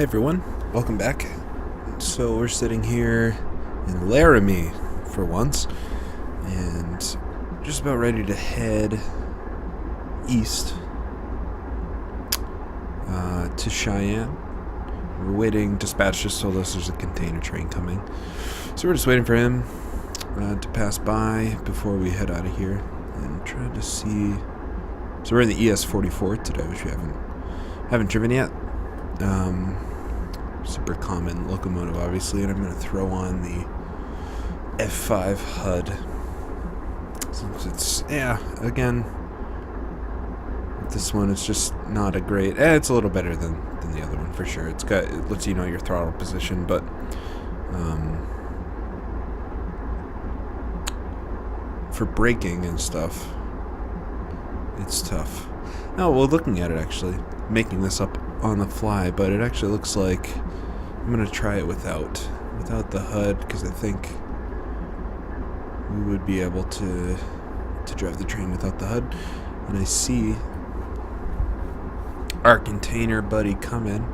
Hey everyone, welcome back. So we're sitting here in Laramie for once, and just about ready to head east to Cheyenne. We're waiting. Dispatch just told us there's a container train coming, so we're just waiting for him to pass by before we head out of here and try to see. So we're in the ES-44 today, which we haven't driven yet. Super common locomotive, obviously, and I'm going to throw on the F5 HUD. Since it's, again, with this one, it's just not a great, it's a little better than the other one, for sure. It lets you know your throttle position, but, for braking and stuff, it's tough. Now, well, looking at it, actually, making this up on the fly, but it actually looks like I'm gonna try it without the HUD, because I think we would be able to drive the train without the HUD. And I see our container buddy come in,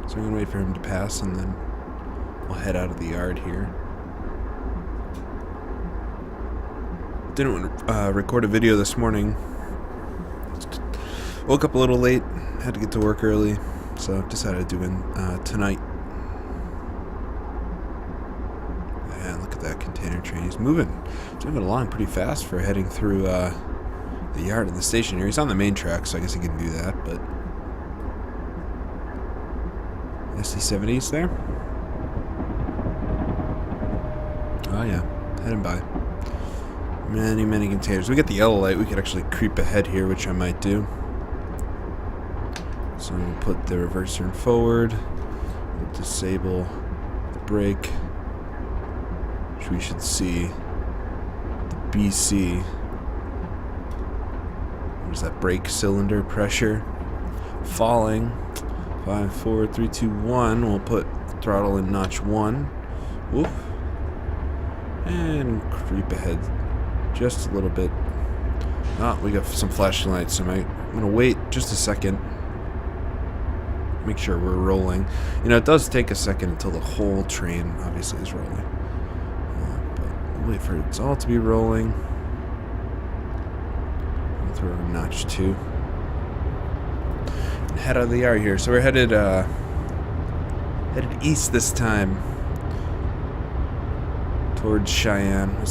so I'm gonna wait for him to pass, and then we'll head out of the yard here. Didn't record a video this morning. Woke up a little late, had to get to work early, so decided to do it tonight. And look at that container train. He's moving along pretty fast for heading through the yard and the station here. He's on the main track, so I guess he can do that, but SC-70's there. Oh yeah, heading by. Many containers. We get the yellow light, we could actually creep ahead here, which I might do. So I'm going to put the reverser in forward, we'll disable the brake, which we should see the BC. What is that? Brake cylinder pressure falling. 5, 4, 3, 2, 1. We'll put throttle in notch 1. Whoop. And creep ahead just a little bit. Oh, we got some flashing lights, so I'm going to wait just a second. Make sure we're rolling. You know, it does take a second until the whole train obviously is rolling. But we'll wait for it all to be rolling. We'll throw in notch 2. And head out of the yard here. So we're headed east this time. Towards Cheyenne. We'll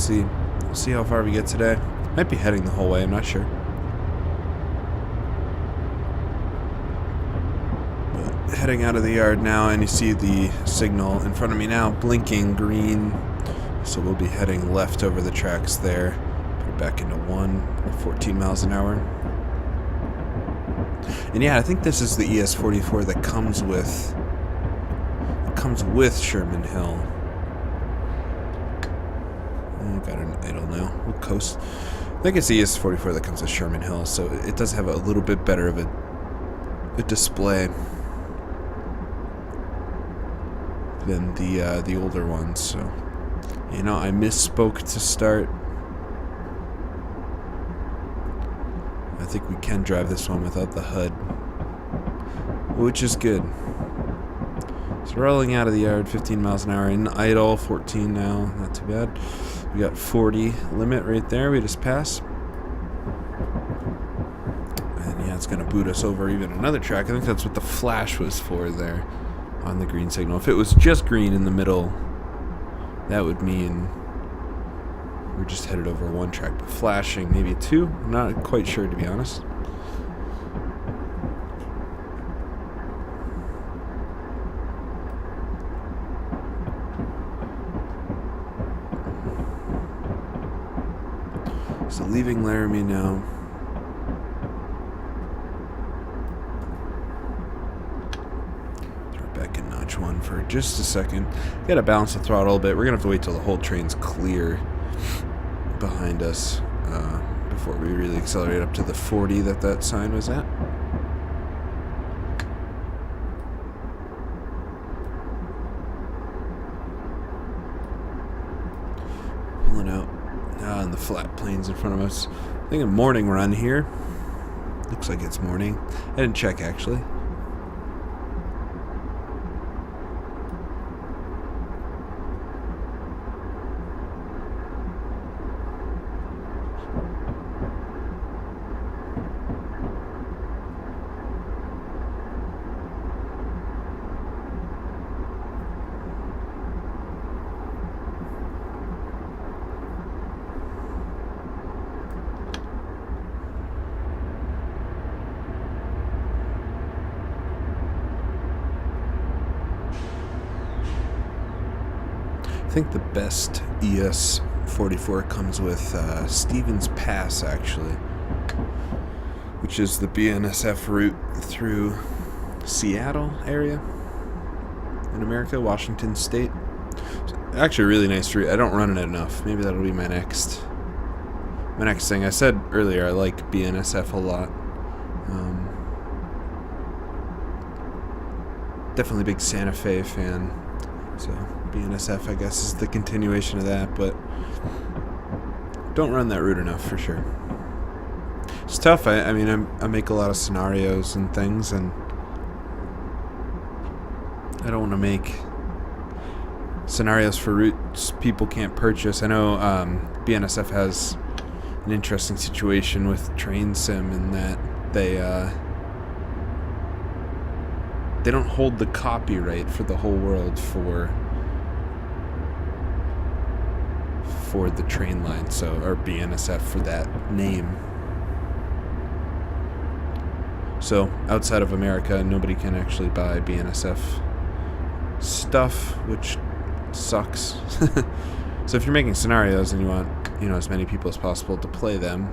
see how far we get today. Might be heading the whole way, I'm not sure. Heading out of the yard now, and you see the signal in front of me now blinking green, so we'll be heading left over the tracks there. Put it back into 14 miles an hour. And yeah, I think this is the ES-44 that comes with Sherman Hill. Got an idle now. We'll coast. I think it's the ES-44 that comes with Sherman Hill, so it does have a little bit better of a display than the older ones. So, you know, I misspoke to start. I think we can drive this one without the HUD, which is good. So rolling out of the yard, 15 miles an hour, in idle, 14 now, not too bad. We got 40 limit right there, we just passed. And yeah, it's gonna boot us over even another track. I think that's what the flash was for there on the green signal. If it was just green in the middle, that would mean we're just headed over one track, but flashing maybe 2. I'm not quite sure, to be honest. So leaving Laramie now. Throw it back in notch 1 for just a second. Gotta balance the throttle a bit. We're gonna have to wait till the whole train's clear behind us before we really accelerate up to the 40 that sign was at. Pulling out. And the flat plains in front of us. I think a morning run here. Looks like it's morning. I didn't check, actually. think the best ES44 comes with Stevens Pass, actually, which is the BNSF route through Seattle area in America, Washington State. Actually, a really nice route. I don't run it enough. Maybe that'll be my next thing. I said earlier I like BNSF a lot. Definitely a big Santa Fe fan. So BNSF, I guess, is the continuation of that, but don't run that route enough for sure. It's tough. I mean, I make a lot of scenarios and things, and I don't want to make scenarios for routes people can't purchase. I know BNSF has an interesting situation with Train Sim in that they don't hold the copyright for the whole world for the train line, so, or BNSF for that name. So outside of America, nobody can actually buy BNSF stuff, which sucks. So if you're making scenarios and you want, as many people as possible to play them,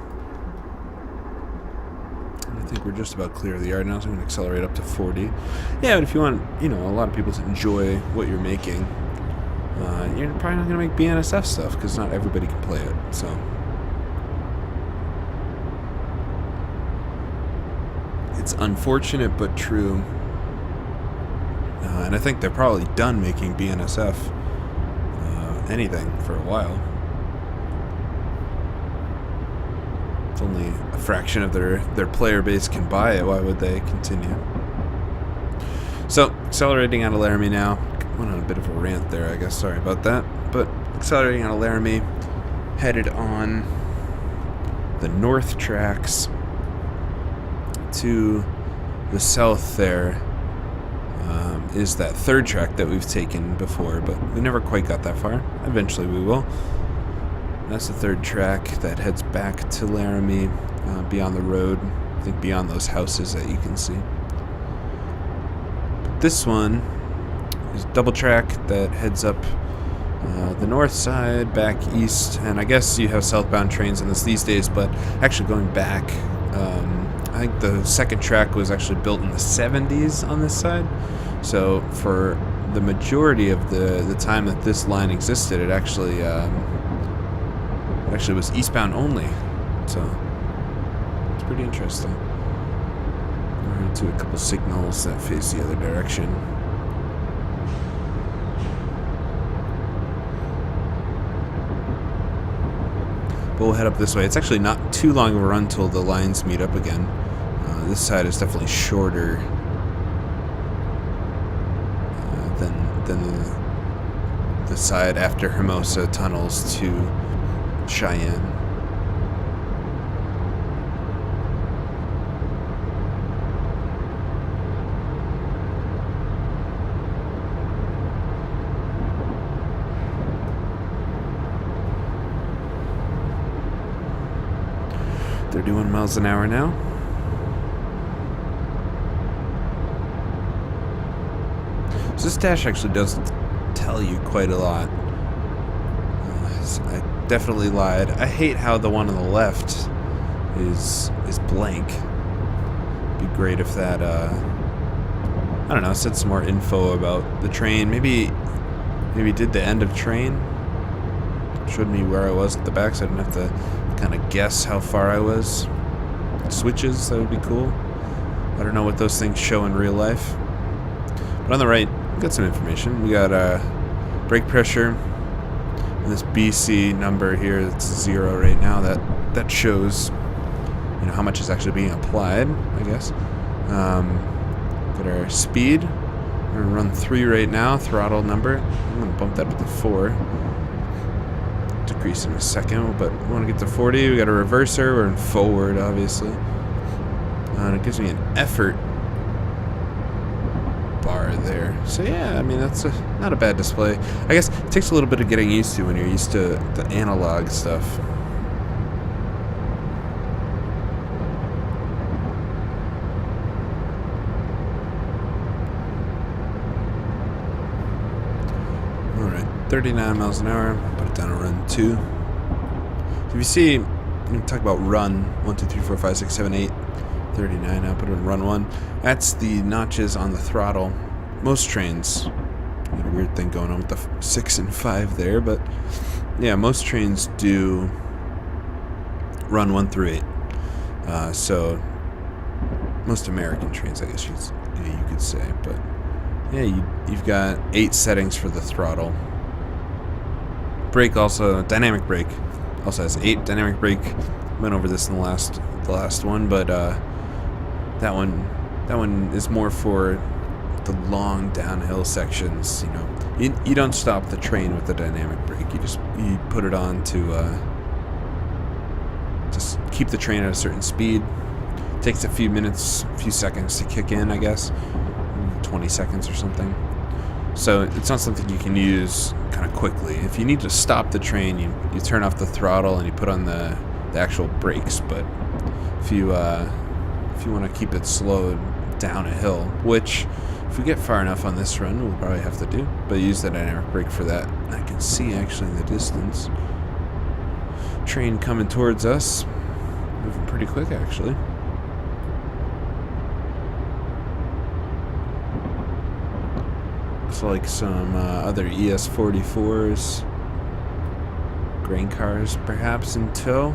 I think we're just about clear of the yard now, so I'm going to accelerate up to 40. Yeah, but if you want, a lot of people to enjoy what you're making, you're probably not going to make BNSF stuff, because not everybody can play it, so. It's unfortunate, but true. And I think they're probably done making BNSF anything for a while. It's only a fraction of their player base can buy it. Why would they continue? So, accelerating out of Laramie now. Went on a bit of a rant there, I guess. Sorry about that. But accelerating out of Laramie, headed on the north tracks to the south there. Is that third track that we've taken before, but we never quite got that far. Eventually we will. That's the third track that heads back to Laramie, beyond the road, I think beyond those houses that you can see. But this one is a double track that heads up the north side, back east, and I guess you have southbound trains in this these days, but actually going back, I think the second track was actually built in the 70s on this side. So for the majority of the time that this line existed, it actually was eastbound only. So it's pretty interesting. We're headed to a couple signals that face the other direction. But we'll head up this way. It's actually not too long of a run till the lines meet up again. This side is definitely shorter than the side after Hermosa tunnels to Cheyenne. They're doing miles an hour now. So this dash actually does tell you quite a lot. I definitely lied. I hate how the one on the left is blank. It'd be great if that, I don't know, said some more info about the train. Maybe did the end of train. Showed me where I was at the back so I didn't have to kind of guess how far I was. Switches, that would be cool. I don't know what those things show in real life. But on the right, we got some information. We got brake pressure, and this BC number here that's 0 right now. That shows, how much is actually being applied, I guess. Got our speed. We're gonna run 3 right now. Throttle number. I'm gonna bump that up to 4. Decrease in a second, but we want to get to 40. We got a reverser. We're in forward, obviously. And it gives me an effort bar there. So yeah, I mean, that's not a bad display. I guess it takes a little bit of getting used to when you're used to the analog stuff. Alright. 39 miles an hour. Put it down to run 2. So if you see, you talk about run 1, 2, 3, 4, 5, 6, 7, 8, 39. I'll put it in run 1. That's the notches on the throttle. Most trains, got a weird thing going on with the 6 and 5 there, but yeah, most trains do run 1 through 8. So most American trains, I guess you could say, but yeah, you've got 8 settings for the throttle. Brake also, dynamic brake also has 8. Dynamic brake, went over this in the last one, but that one is more for the long downhill sections. You don't stop the train with the dynamic brake. You put it on to just keep the train at a certain speed. It takes a few seconds to kick in, I guess, 20 seconds or something. So it's not something you can use kind of quickly. If you need to stop the train, you turn off the throttle and you put on the actual brakes. But if you want to keep it slowed down a hill, which if we get far enough on this run, we'll probably have to do, but use the dynamic brake for that. I can see actually in the distance train coming towards us, moving pretty quick actually. Looks like some other ES44s, grain cars perhaps in tow.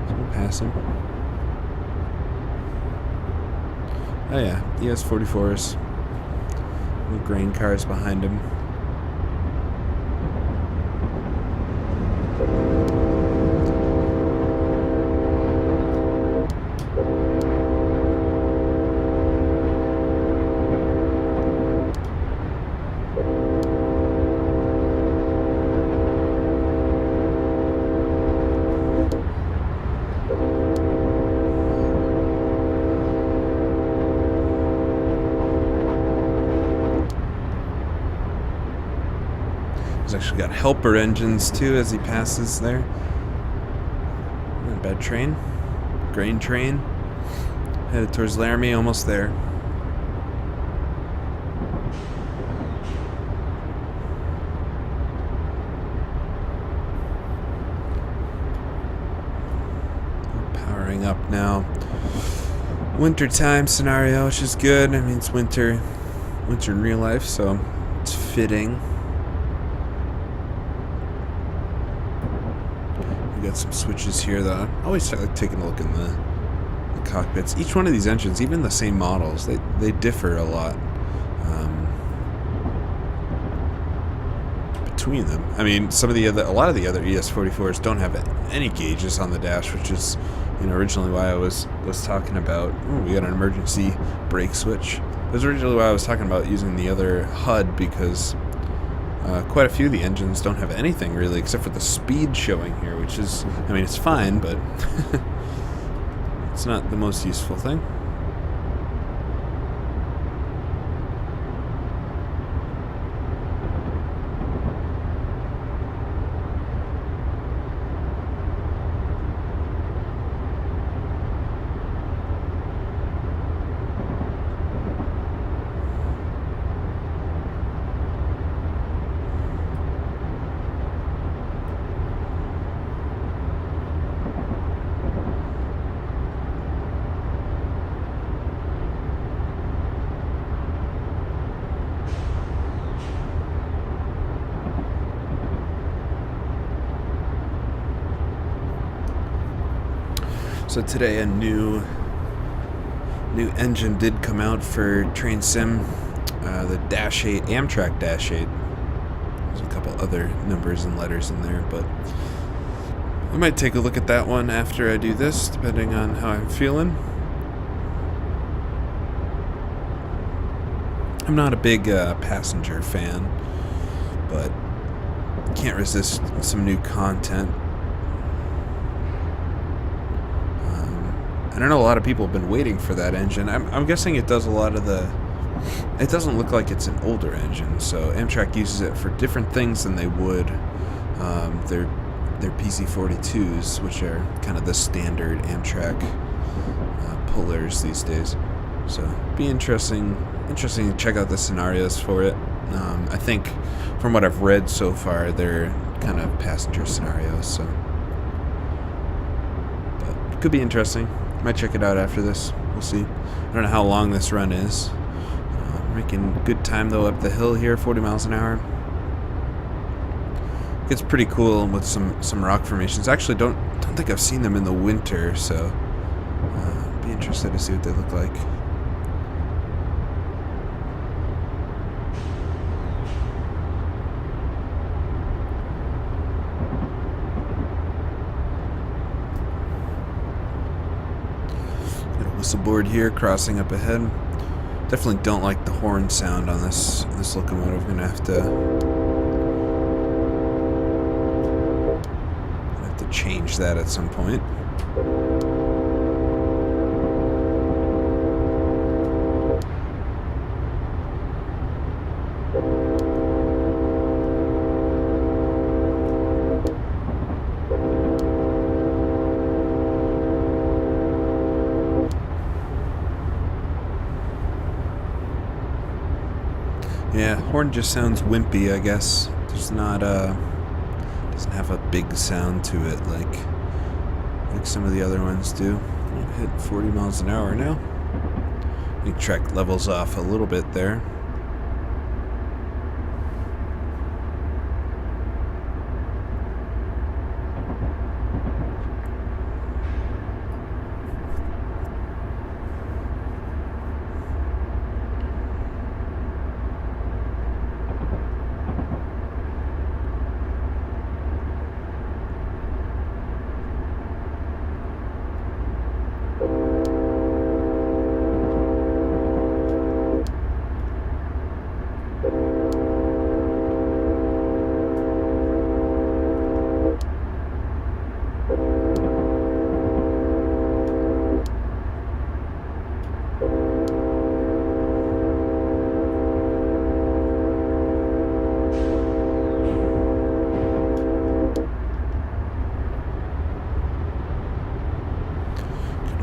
So we'll pass them. Oh yeah, ES44s. Little grain cars behind him. He's actually got helper engines too as he passes there. Not a bad train. Grain train. Headed towards Laramie, almost there. We're powering up now. Wintertime scenario, which is good. I mean, it's winter in real life, so it's fitting. Got some switches here that I always like taking a look in the cockpits. Each one of these engines, even the same models, they differ a lot between them. I mean, a lot of the other ES44s don't have any gauges on the dash, which is originally why I was talking about. We got an emergency brake switch. That was originally why I was talking about using the other HUD, because quite a few of the engines don't have anything really except for the speed showing here, which is, I mean, it's fine, but it's not the most useful thing. So today a new engine did come out for Train Sim, the Dash 8, Amtrak Dash 8. There's a couple other numbers and letters in there, but I might take a look at that one after I do this, depending on how I'm feeling. I'm not a big passenger fan, but can't resist some new content. I don't know, a lot of people have been waiting for that engine. I'm guessing it does a lot of the... It doesn't look like it's an older engine, so Amtrak uses it for different things than they would their PC-42s, which are kind of the standard Amtrak pullers these days. So, be interesting to check out the scenarios for it. I think from what I've read so far, they're kind of passenger scenarios, so. But it could be interesting. Might check it out after this. We'll see. I don't know how long this run is. Making good time though up the hill here, 40 miles an hour. It's pretty cool with some rock formations. Actually, don't think I've seen them in the winter, so be interested to see what they look like. Got a whistle board here, crossing up ahead. Definitely don't like the horn sound on this locomotive. I'm gonna have to change that at some point. Yeah, horn just sounds wimpy, I guess. There's not doesn't have a big sound to it like some of the other ones do. Hit 40 miles an hour now. The track levels off a little bit there.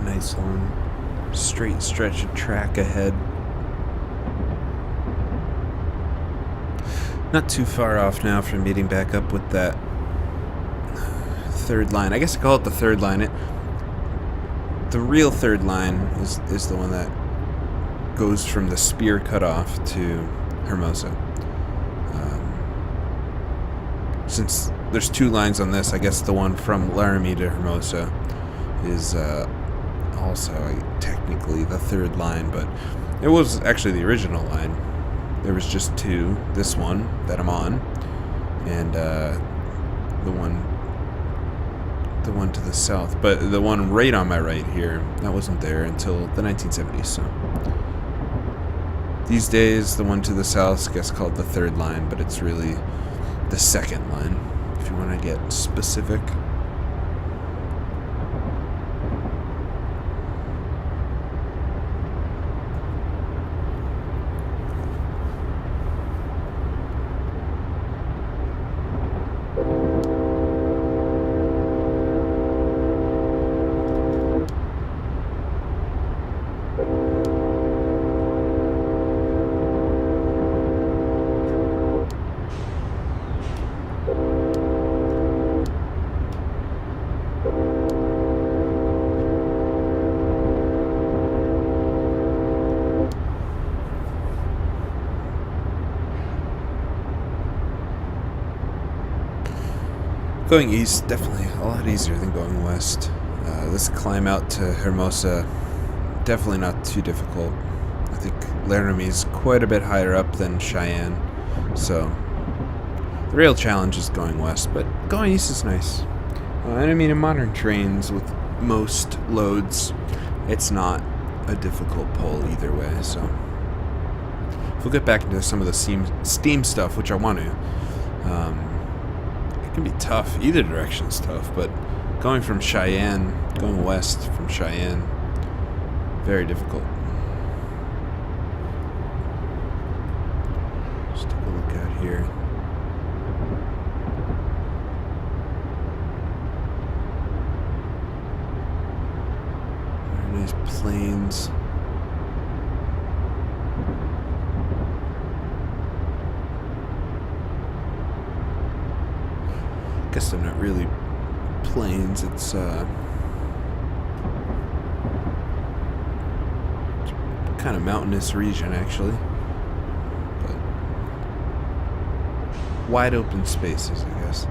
Nice long straight stretch of track ahead. Not too far off now from meeting back up with that third line. I guess I call it the third line. The real third line is the one that goes from the Spear cutoff to Hermosa. Since there's two lines on this, I guess the one from Laramie to Hermosa is also technically the third line, but it was actually the original line. There was just two, this one that I'm on, and the one to the south. But the one right on my right here, that wasn't there until the 1970s. So these days, the one to the south gets called the third line, but it's really the second line, if you want to get specific. Going east, definitely a lot easier than going west. This climb out to Hermosa, definitely not too difficult. I think Laramie's quite a bit higher up than Cheyenne, so the real challenge is going west, but going east is nice. And I mean, in modern trains with most loads, it's not a difficult pull either way, so. If we'll get back into some of the steam stuff, which I want to, it can be tough. Either direction is tough, but going west from Cheyenne, very difficult. Just take a look out here. Very nice plains. guess they're not really plains. It's kind of mountainous region, actually. But wide open spaces, I guess.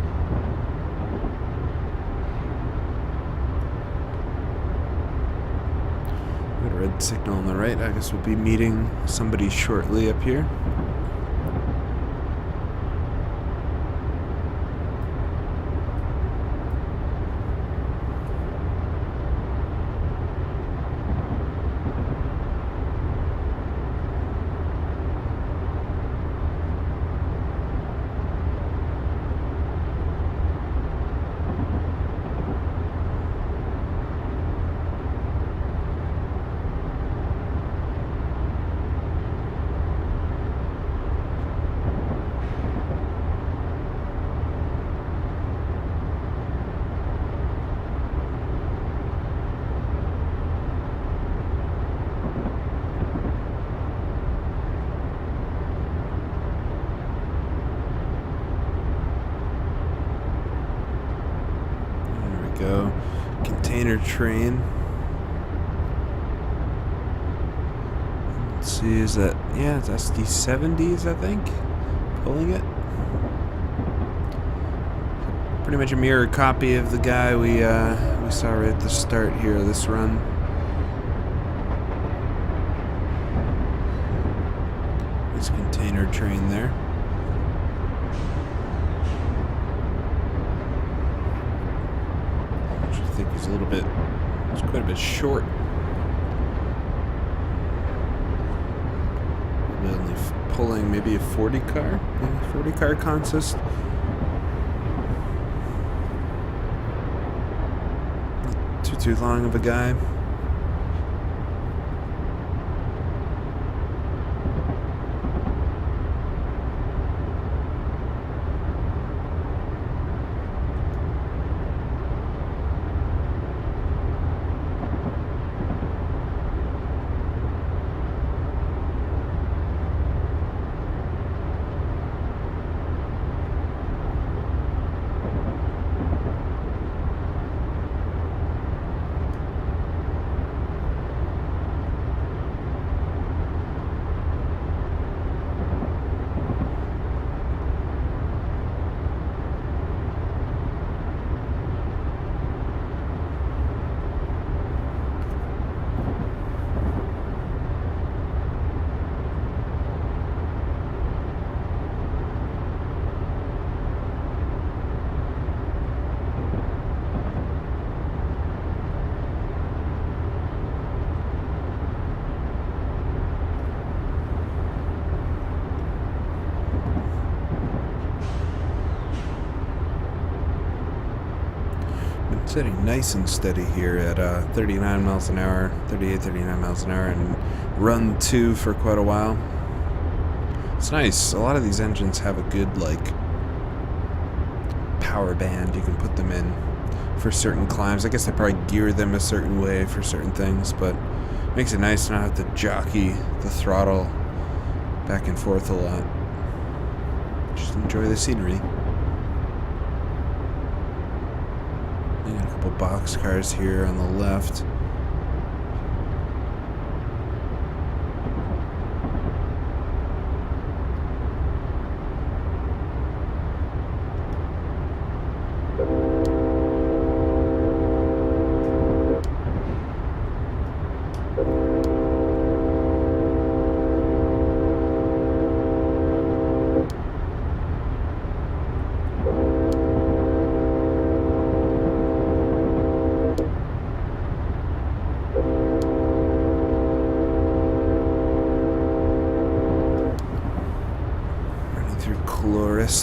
Got a red signal on the right. I guess we'll be meeting somebody shortly up here. Go. Container train. Let's see, is that, yeah, it's SD70s, I think, pulling it. Pretty much a mirror copy of the guy we saw right at the start here of this run. This container train there. I think he's a little bit, he's quite a bit short. Probably only pulling maybe a 40 car, maybe 40 car consist. Not too long of a guy. Sitting nice and steady here at 39 miles an hour, 38, 39 miles an hour, and run 2 for quite a while. It's nice. A lot of these engines have a good, like, power band you can put them in for certain climbs. I guess they probably gear them a certain way for certain things, but it makes it nice to not have to jockey the throttle back and forth a lot. Just enjoy the scenery. Got a couple box cars here on the left.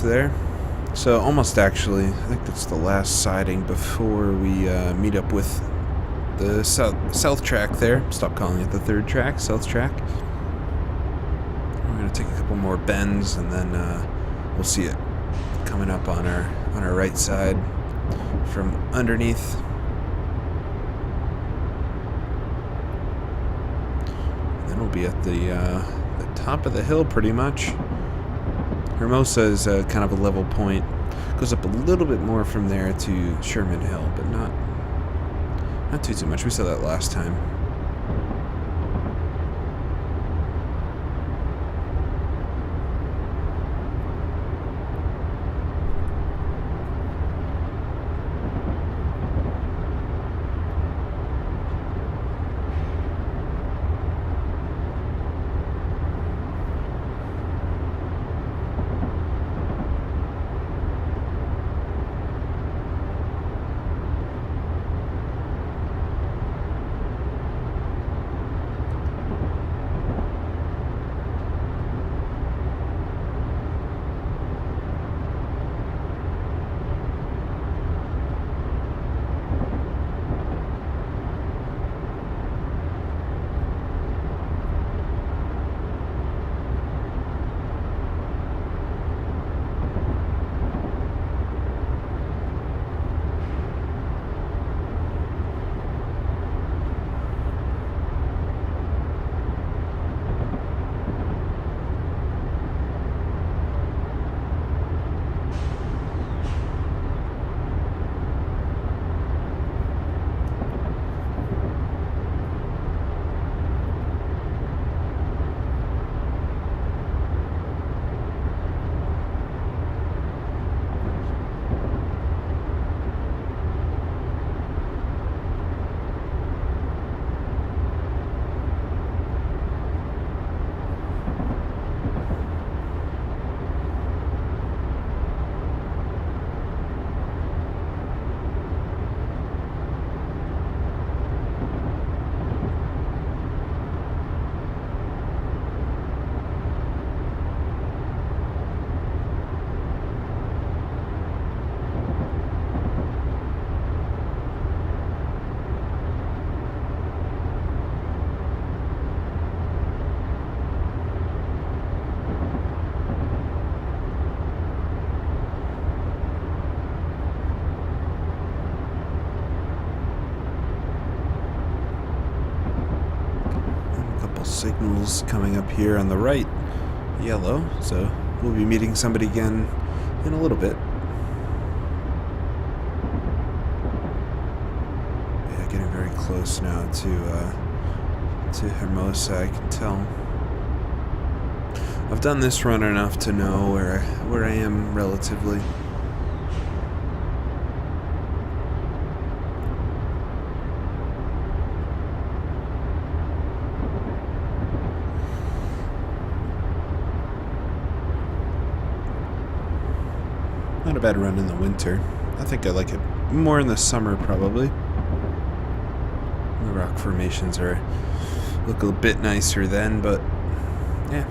There. So almost actually, I think that's the last siding before we meet up with the south track there. Stop calling it the third track, south track. We're going to take a couple more bends and then we'll see it coming up on our right side from underneath. And then we'll be at the top of the hill pretty much. Hermosa is kind of a level point. Goes up a little bit more from there to Sherman Hill, but not too much. We saw that last time. Signals coming up here on the right, yellow, so we'll be meeting somebody again in a little bit. Yeah, getting very close now to Hermosa, I can tell. I've done this run enough to know where I am relatively. Not a bad run in the winter. I think I like it more in the summer, probably. The rock formations look a bit nicer then, but yeah,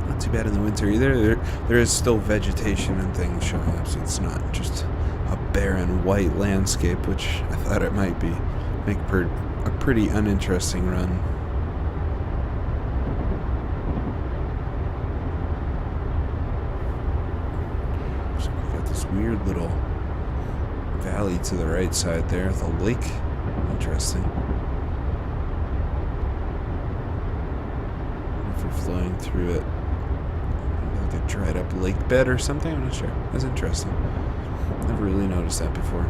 not too bad in the winter either. There is still vegetation and things showing up, so it's not just a barren white landscape, which I thought it might be. Make a pretty uninteresting run. Weird little valley to the right side there, the lake. Interesting. River flowing through it. Like a dried up lake bed or something, I'm not sure. That's interesting. Never really noticed that before.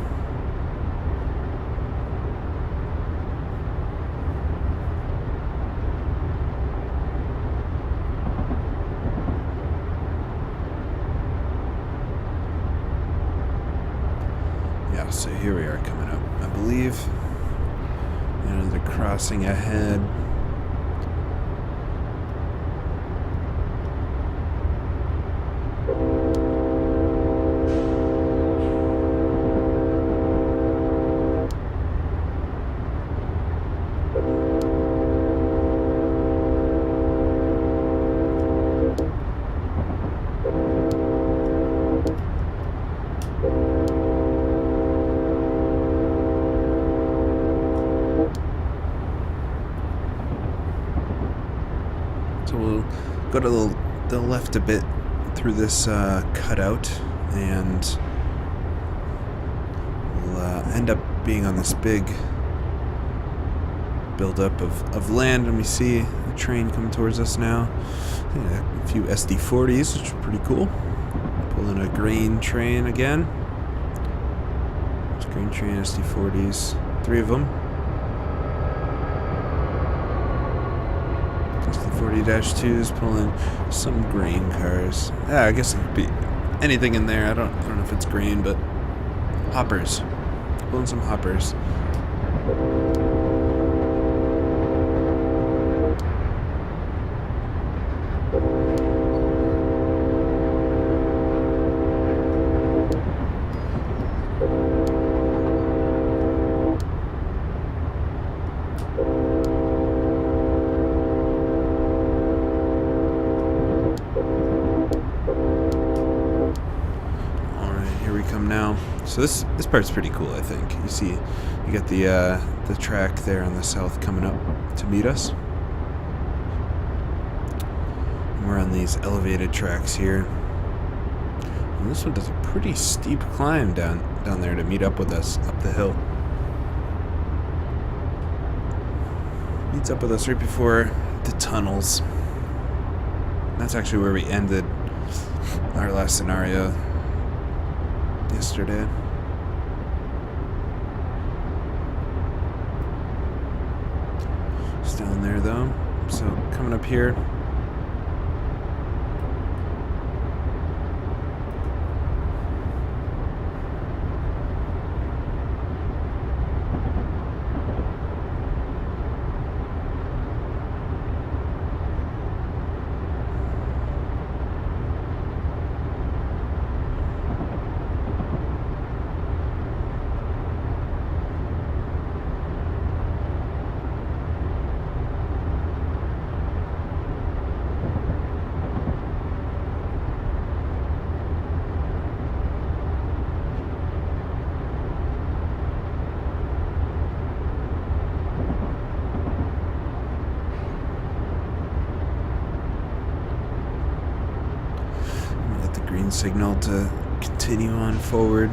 So here we are coming up, I believe. Another crossing ahead. So we'll go to the left a bit through this cutout, and we'll end up being on this big buildup of land, and we see a train coming towards us now. Yeah, a few SD40s, which is pretty cool. Pulling a grain train again. There's grain train SD40s. 3 of them. SD40-2s pulling some grain cars. Yeah, I guess it could be anything in there. I don't know if it's grain, but hoppers. Pulling some hoppers. Now, so this part's pretty cool. I think you see, you got the track there on the south coming up to meet us. And we're on these elevated tracks here. And this one does a pretty steep climb down there to meet up with us up the hill. Meets up with us right before the tunnels. That's actually where we ended our last scenario yesterday. It's down there though. So coming up here. Green signal to continue on forward.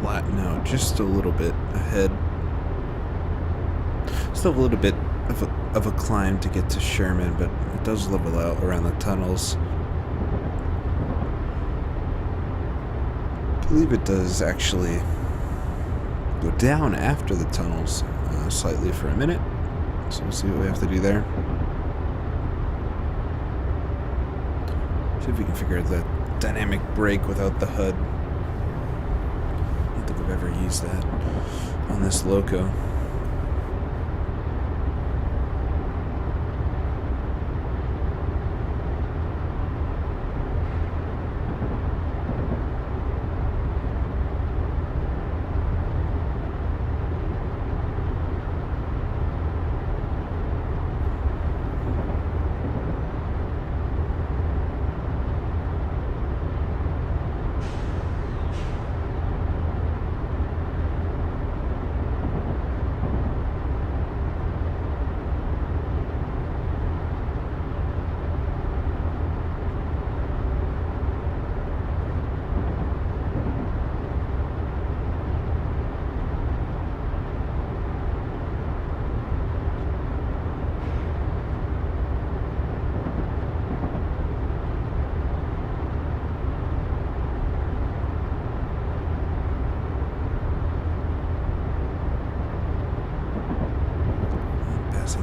Flatten out just a little bit ahead. Still a little bit of a climb to get to Sherman, but it does level out around the tunnels. I believe it does actually go down after the tunnels slightly for a minute. So we'll see what we have to do there. See if we can figure out the dynamic brake without the HUD. I don't think I've ever used that on this loco.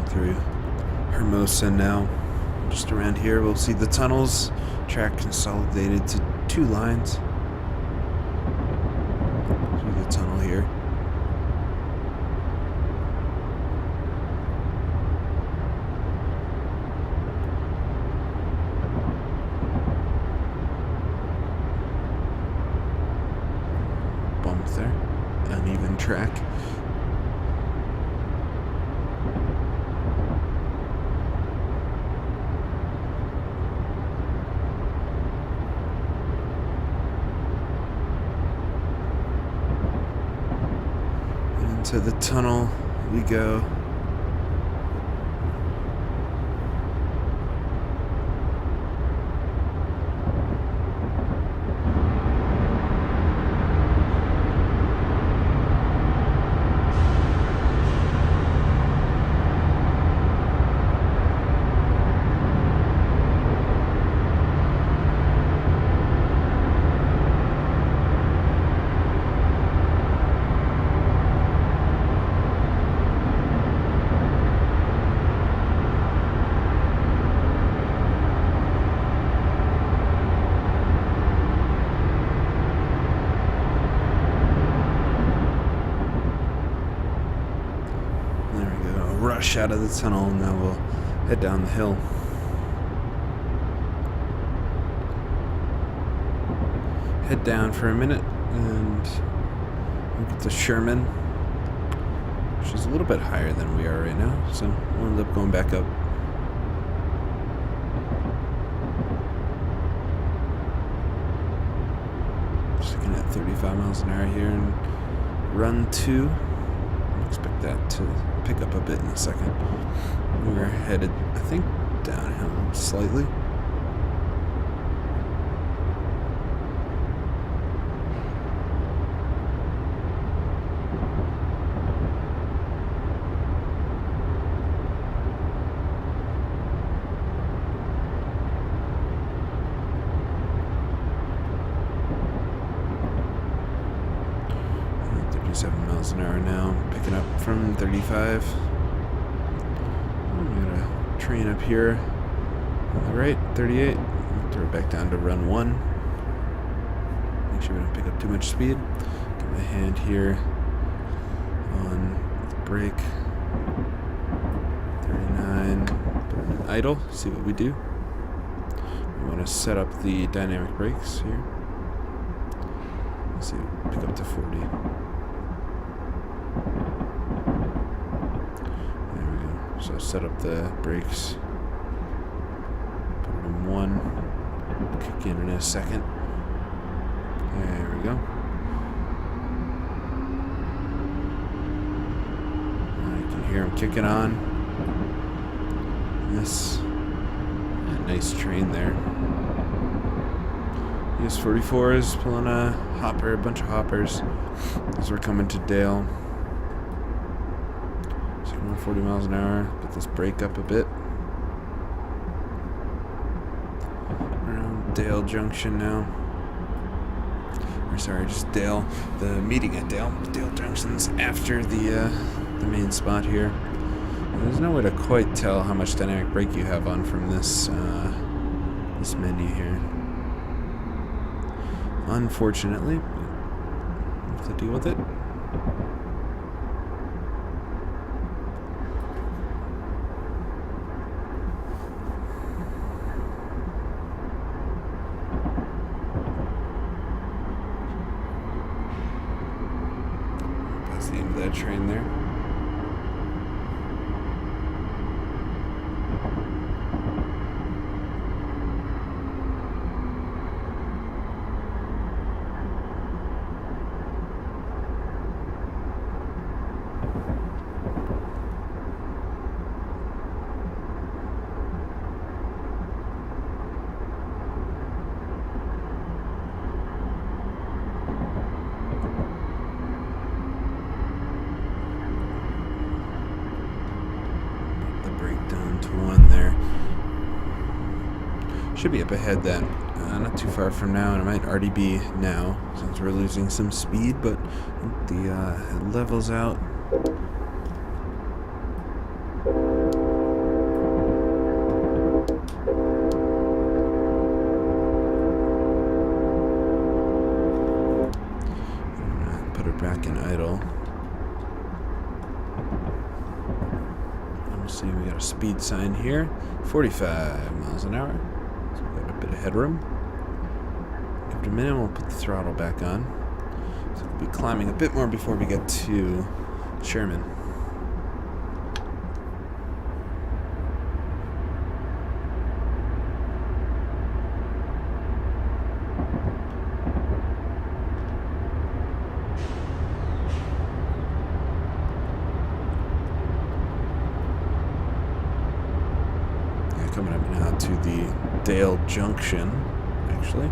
Through Hermosa now. Just around here we'll see the tunnels, track consolidated to 2 lines. Through the tunnel here. Bump there. Uneven track. Into the tunnel we go. Rush out of the tunnel, and now we'll head down the hill. Head down for a minute and we'll get to Sherman, which is a little bit higher than we are right now, so we'll end up going back up. Just looking at 35 miles an hour here and run 2. Expect that to pick up a bit in a second. We're headed, I think, downhill slightly. And 37 miles an hour now, picking up from 35. We got a train up here on the right, 38. Throw it back down to run 1. Make sure we don't pick up too much speed. Get my hand here on the brake. 39. Put it in idle. See what we do. We want to set up the dynamic brakes here. Let's see, pick up to 40. So set up the brakes, put it in 1, kick in a second. There we go. I can hear them kicking on. This nice train there. US-44 is pulling a hopper, a bunch of hoppers as we're coming to Dale. 40 miles an hour. Get this brake up a bit. Around Dale Junction now. Or sorry, just Dale. The meeting at Dale. Dale Junction's after the main spot here. There's no way to quite tell how much dynamic brake you have on from this this menu here. Unfortunately, we have to deal with it. The end of that train there. To 1 there. Should be up ahead then. Not too far from now, and it might already be now since we're losing some speed, but the it levels out. Put it back in idle. See, we got a speed sign here, 45 miles an hour. So we got a bit of headroom. Give it a minute, we'll put the throttle back on. So we'll be climbing a bit more before we get to Sherman. the Dale Junction, actually.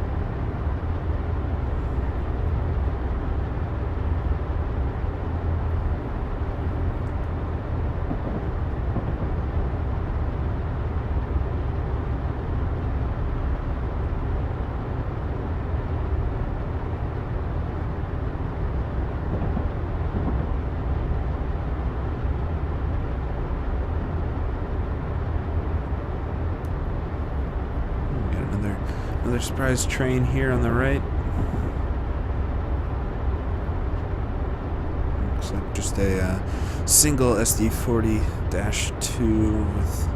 Another surprise train here on the right. Looks like just a single SD40-2 with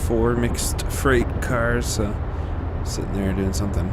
4 mixed freight cars, so sitting there doing something.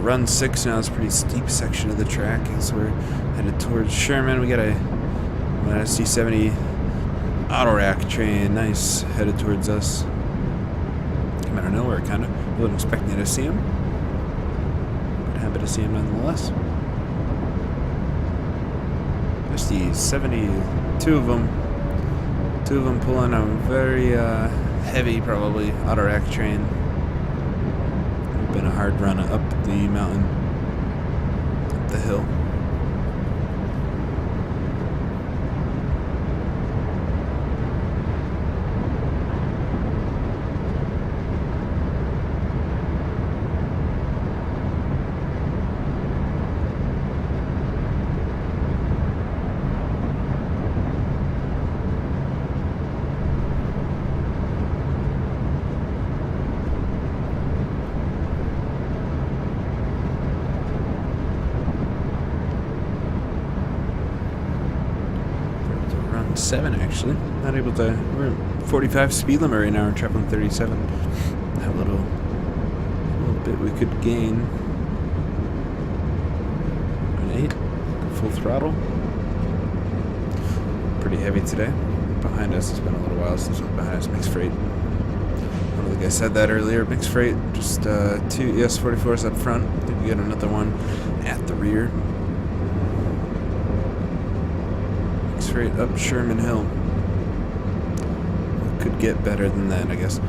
Run 6 now. It's a pretty steep section of the track as we're headed towards Sherman. We got a SD70 auto rack train, nice, headed towards us. Came out of nowhere, kind of. Wasn't expecting to see him, but happy to see him nonetheless. SD70, two of them pulling a very heavy, probably auto rack train. Been a hard run up the mountain, up the hill. Actually, not able to. We're at 45 speed limit right now. We're traveling 37. That little bit we could gain. An 8, full throttle. Pretty heavy today. Behind us, it's been a little while since we've behind us. Mixed freight. I don't think I said that earlier. Mixed freight. Just 2 ES44s up front. I think we get another one at the rear. Straight up Sherman Hill. Could get better than that, I guess.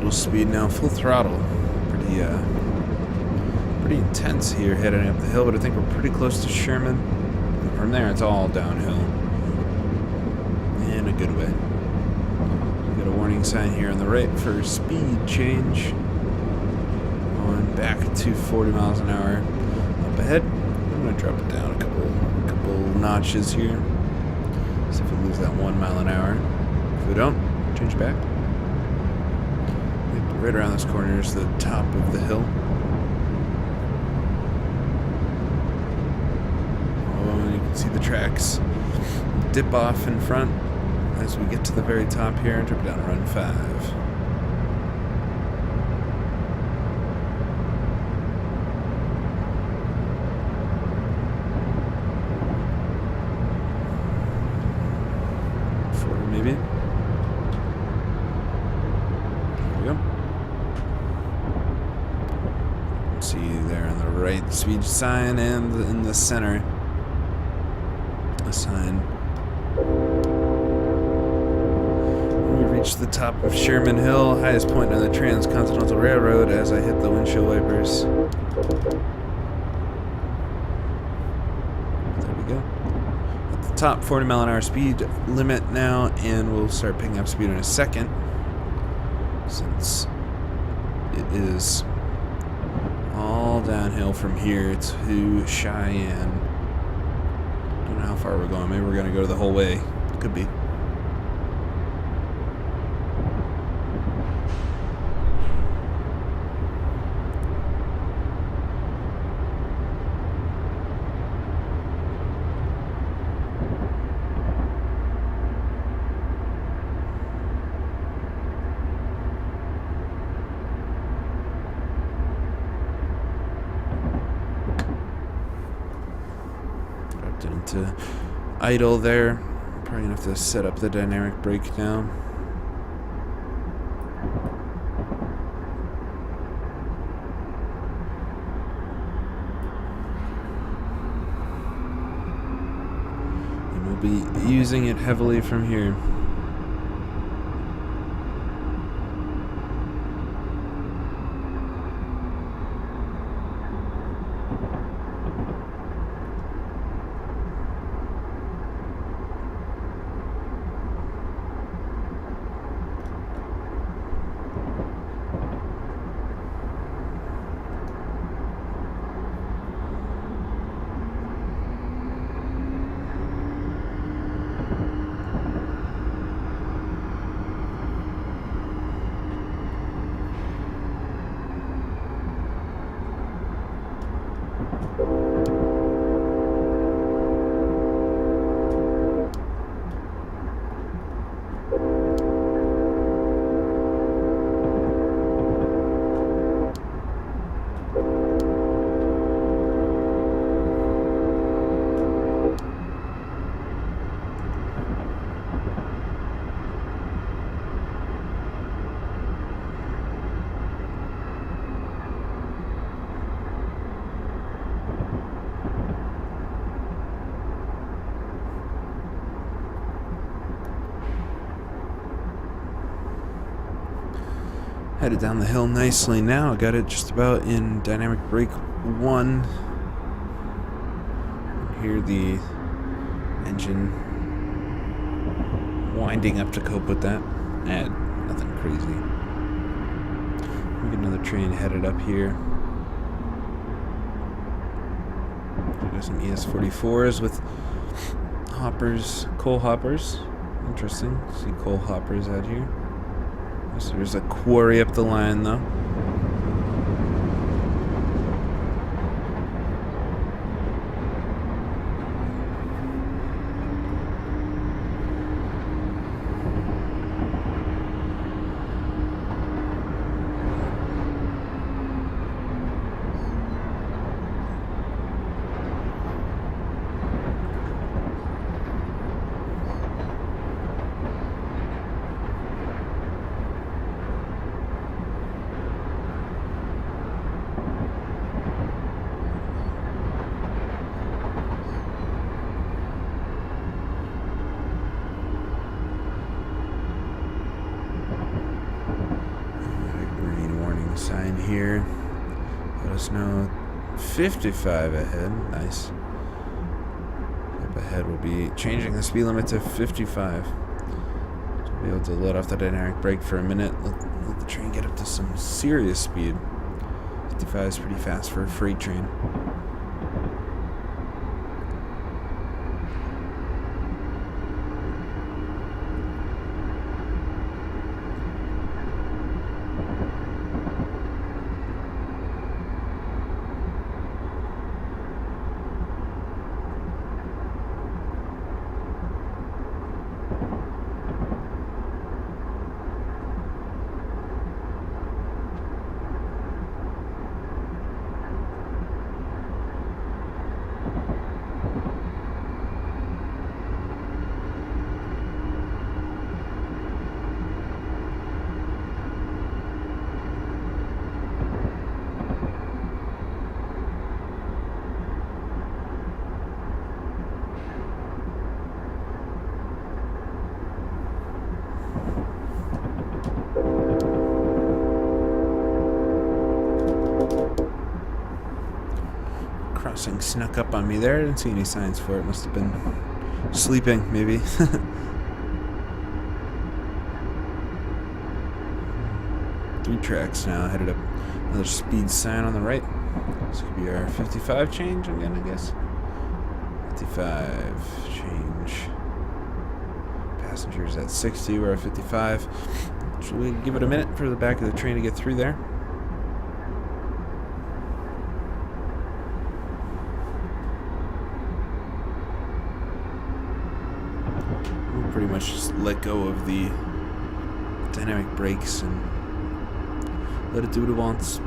Speed now, full throttle. Pretty intense here heading up the hill, but I think we're pretty close to Sherman. And from there, it's all downhill in a good way. Got a warning sign here on the right for speed change. Going back to 40 miles an hour up ahead. I'm gonna drop it down a couple notches here. See if we lose that 1 mile an hour. If we don't, change back. Right around this corner is the top of the hill. Oh, and you can see the tracks dip off in front as we get to the very top here and drop down run 5. speed sign, and in the center, a sign. We reached the top of Sherman Hill, highest point on the Transcontinental Railroad, as I hit the windshield wipers. There we go. At the top, 40-mile-an-hour speed limit now, and we'll start picking up speed in a second, since it is all downhill from here to Cheyenne. Don't know how far we're going. Maybe we're going to go the whole way. Could be. Into idle there. Probably gonna have to set up the dynamic brake now. And we'll be using it heavily from here. Headed down the hill nicely now. I got it just about in dynamic brake 1. Hear the engine winding up to cope with that. Nothing crazy. We get another train headed up here. We got some ES44s with hoppers, coal hoppers. Interesting. See coal hoppers out here. So there's a quarry up the line, though. Sign here. Let us know 55 ahead. Nice. Up ahead we'll be changing the speed limit to 55. So we'll be able to let off the dynamic brake for a minute. Let the train get up to some serious speed. 55 is pretty fast for a freight train. Mustang snuck up on me there. I didn't see any signs for it. Must have been sleeping, maybe. Three tracks now, headed up. Another speed sign on the right. This could be our 55 change again, I guess. 55 change. Passengers at 60, we're at 55. Should we give it a minute for the back of the train to get through there? We'll pretty much just let go of the dynamic brakes and let it do what it wants.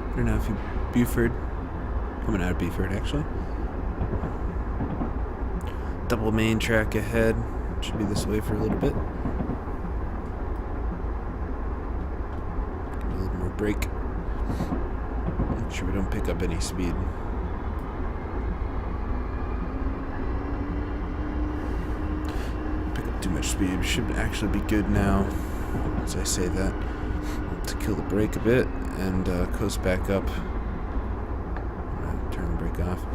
I don't know if you Buford, coming out of Buford actually. Double main track ahead. Should be this way for a little bit. Give it a little more brake. Make sure we don't pick up any speed. Pick up too much speed. Should actually be good now, as I say that. To kill the brake a bit and coast back up. Turn the brake off.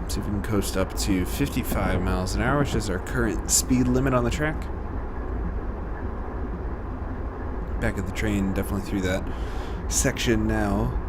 See if we can coast up to 55 miles an hour, which is our current speed limit on the track. Back of the train, definitely through that section now.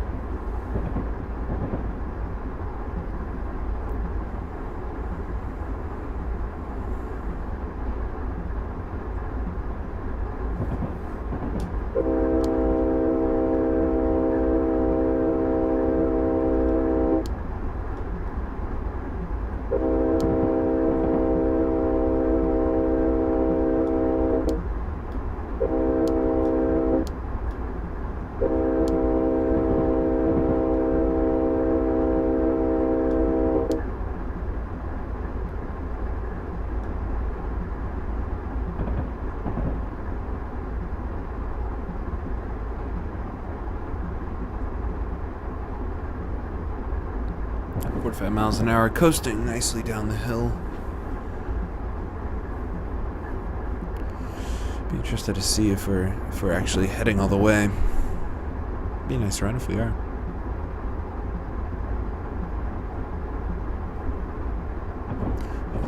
At 45 miles an hour, coasting nicely down the hill. Be interested to see if we're actually heading all the way. Be a nice run if we are.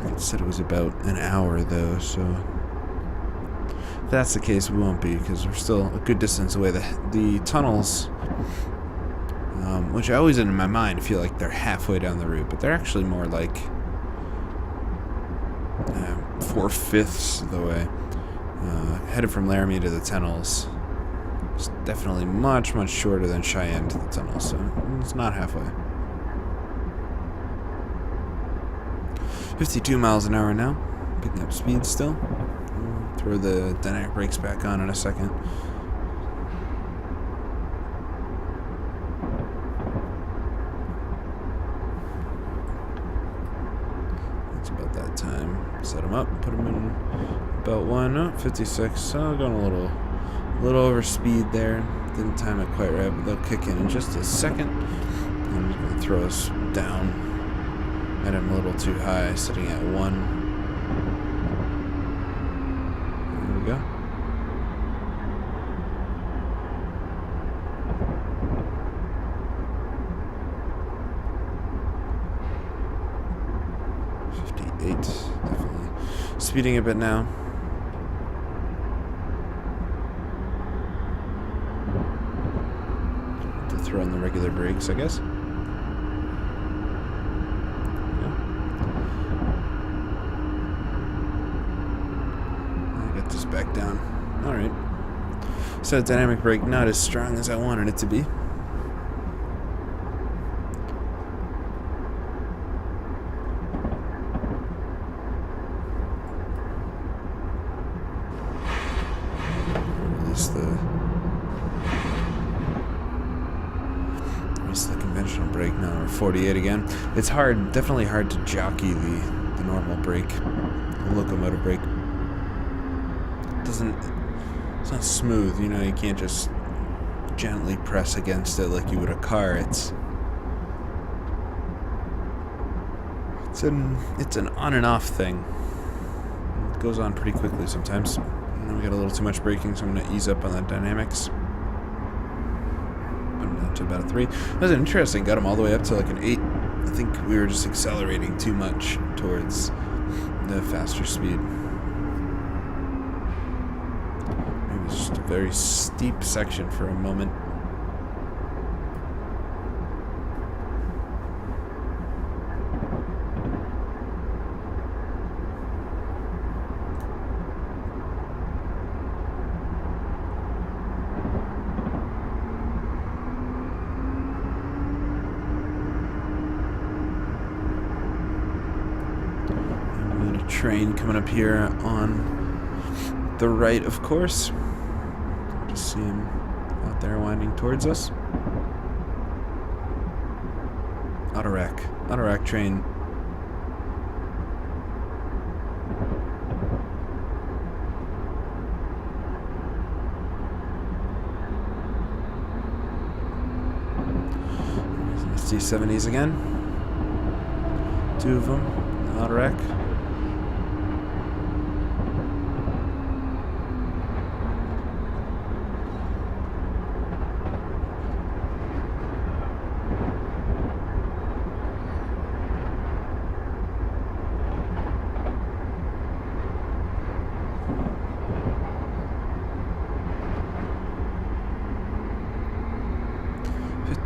It said it was about an hour though, so if that's the case, we won't be, because we're still a good distance away. The tunnels, which I always in my mind feel like they're halfway down the route, but they're actually more like 4/5 of the way. Headed from Laramie to the tunnels. It's definitely much, much shorter than Cheyenne to the tunnels, so it's not halfway. 52 miles an hour now. Picking up speed still. We'll throw the dynamic brakes back on in a second. It's about that time. Set them up, put them in about 56. So going a little over speed there. Didn't time it quite right, but they'll kick in just a second. And it's going to throw us down. Had him a little too high, sitting at 1. There we go. Definitely speeding a bit now. To throw in the regular brakes, I guess. back down. Alright. So dynamic brake not as strong as I wanted it to be. Release the conventional brake now. We're 48 again. It's hard, definitely hard to jockey the normal brake, the locomotive brake. It's not smooth, you know, you can't just gently press against it like you would a car. It's an on and off thing. It goes on pretty quickly sometimes. And then we got a little too much braking, so I'm going to ease up on the dynamics. Put it down to about a 3. That was interesting. Got them all the way up to like an 8. I think we were just accelerating too much towards the faster speed. It was just a very steep section for a moment. Train coming up here on the right, of course. Just see him out there winding towards us. Autorack train. C70s again. 2 of them. Autorack.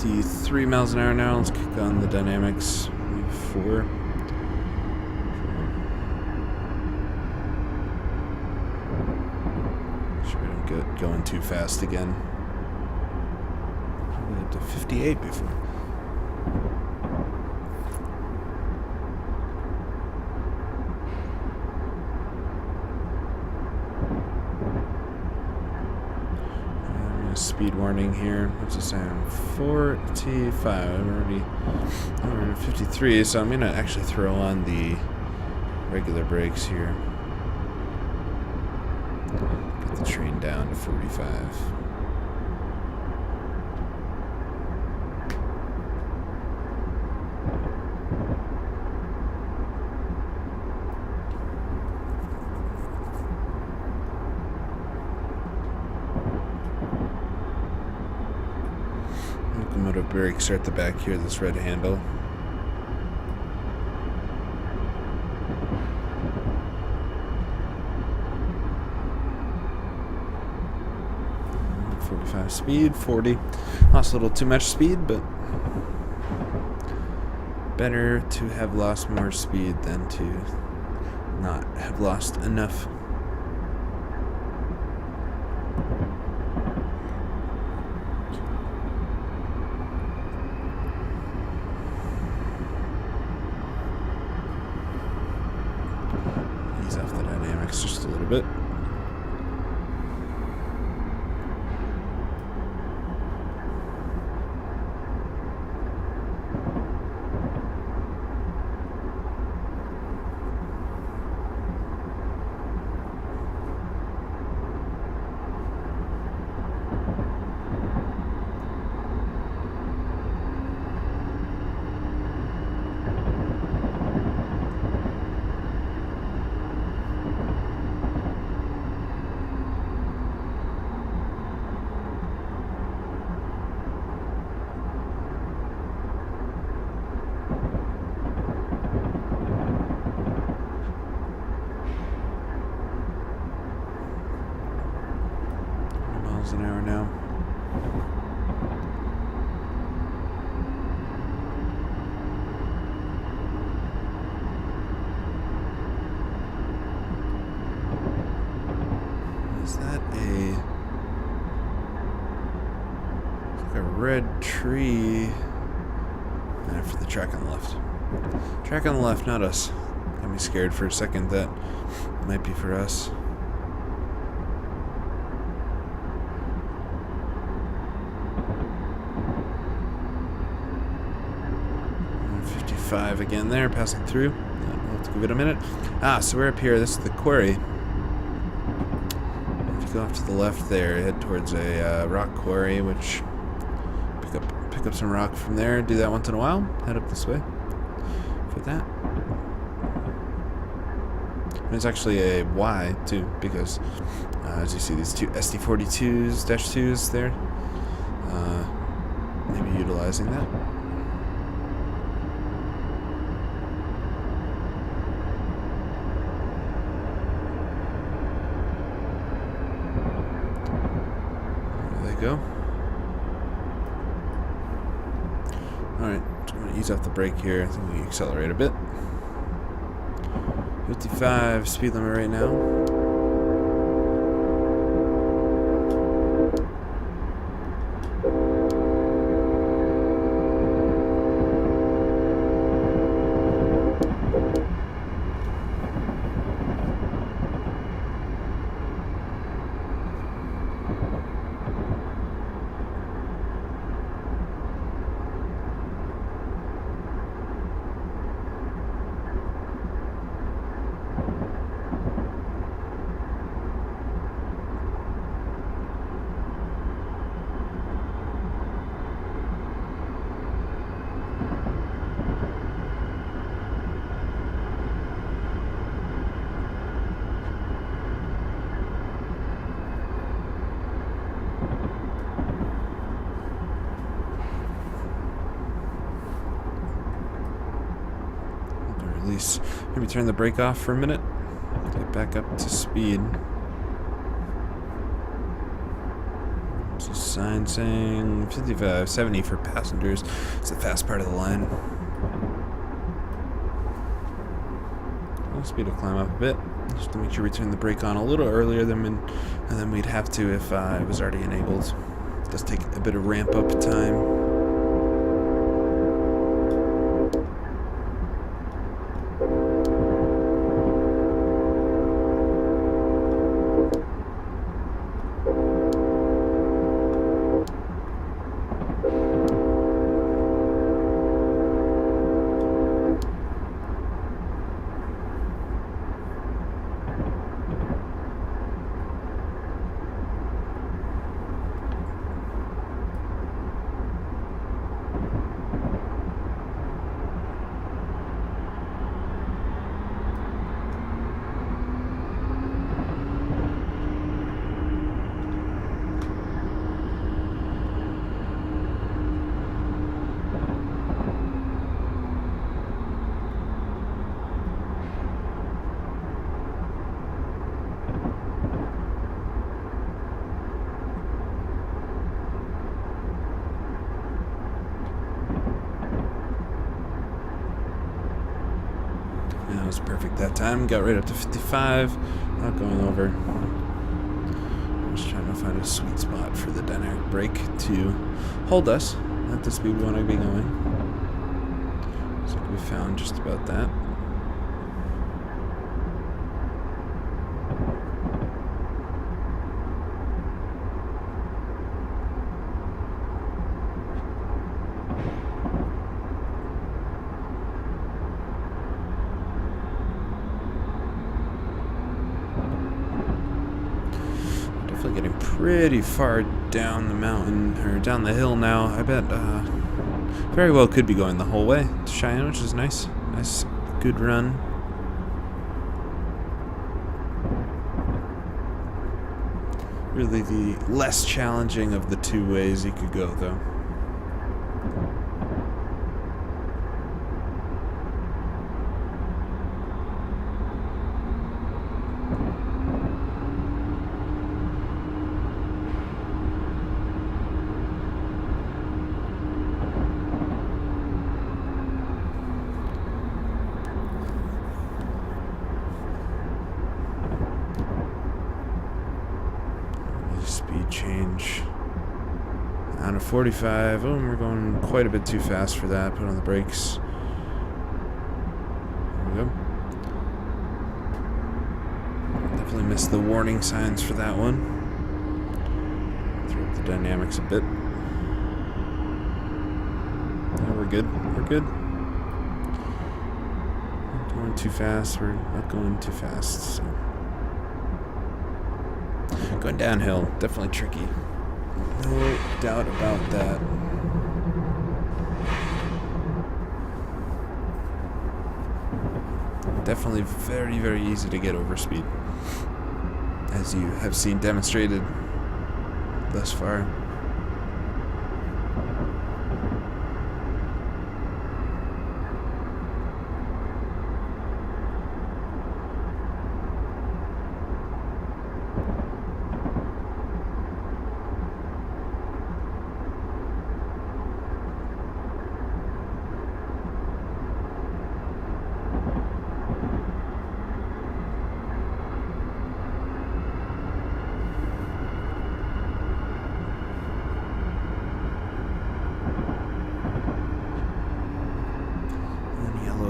.3 miles an hour now. Let's kick on the dynamics. 4. Sure, I don't get going too fast again. Probably up to 58 before. Speed warning here. What's the sound? 45. We're at 53, so I'm going to actually throw on the regular brakes here. Get the train down to 45. Locomotive brakes are at the back here, this red handle. Speed 40. Lost a little too much speed, but better to have lost more speed than to not have lost enough. Ease off the dynamics just a little bit. red tree. And after the track on the left. Track on the left, not us. Got me scared for a second that might be for us. 55 again there, passing through. Let's give it a minute. So we're up here. This is the quarry. If you go off to the left there, head towards a rock quarry, which pick up some rock from there. Do that once in a while. Head up this way for that. And it's actually a Y too, because as you see these two SD42s-2s there, maybe utilizing that. Go. Alright, I'm going to ease off the brake here. I think we accelerate a bit. 55 speed limit right now. Release. Maybe turn the brake off for a minute. Get back up to speed. There's a sign saying 55, 70 for passengers. It's the fast part of the line. Speed will climb up a bit, just to make sure we turn the brake on a little earlier than we'd have to if it was already enabled. It does take a bit of ramp up time. That was perfect that time. Got right up to 55. Not going over. I'm just trying to find a sweet spot for the dynamic brake to hold us at the speed we want to be going. So we found just about that. Getting pretty far down the mountain, or down the hill now. I bet very well could be going the whole way to Cheyenne, which is nice. Nice, good run. Really the less challenging of the two ways you could go, though. Speed change. Out of to 45. Oh, we're going quite a bit too fast for that. Put on the brakes. There we go. Definitely missed the warning signs for that one. Throw up the dynamics a bit. Yeah, we're good. We're good. Not going too fast. We're not going too fast. So. Going downhill, definitely tricky. No doubt about that. Definitely very, very easy to get over speed, as you have seen demonstrated thus far.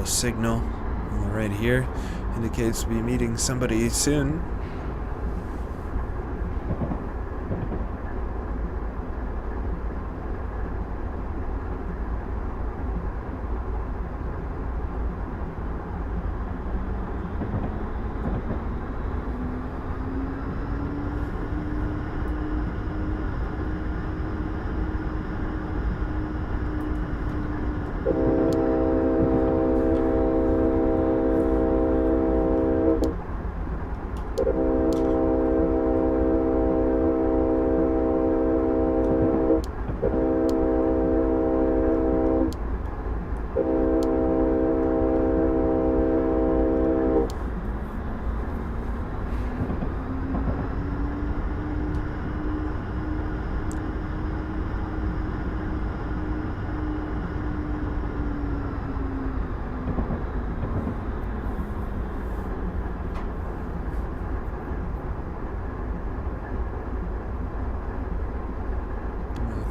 Signal on the right here indicates we'll be meeting somebody soon.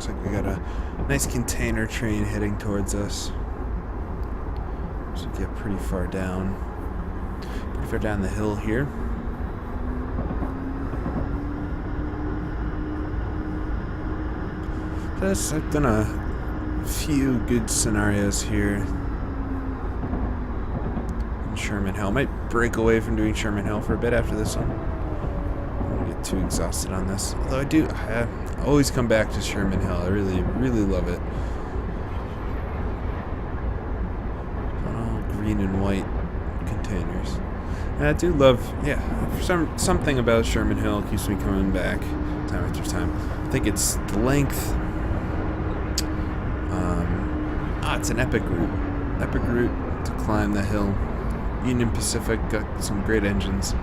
Looks like we got a nice container train heading towards us. So we get pretty far down the hill here. I've done a few good scenarios here in Sherman Hill. Might break away from doing Sherman Hill for a bit after this one. I don't get too exhausted on this. Although I always come back to Sherman Hill. I really, really love it. All green and white containers. And I do love, for something about Sherman Hill keeps me coming back time after time. I think it's the length. It's an epic route to climb the hill. Union Pacific got some great engines.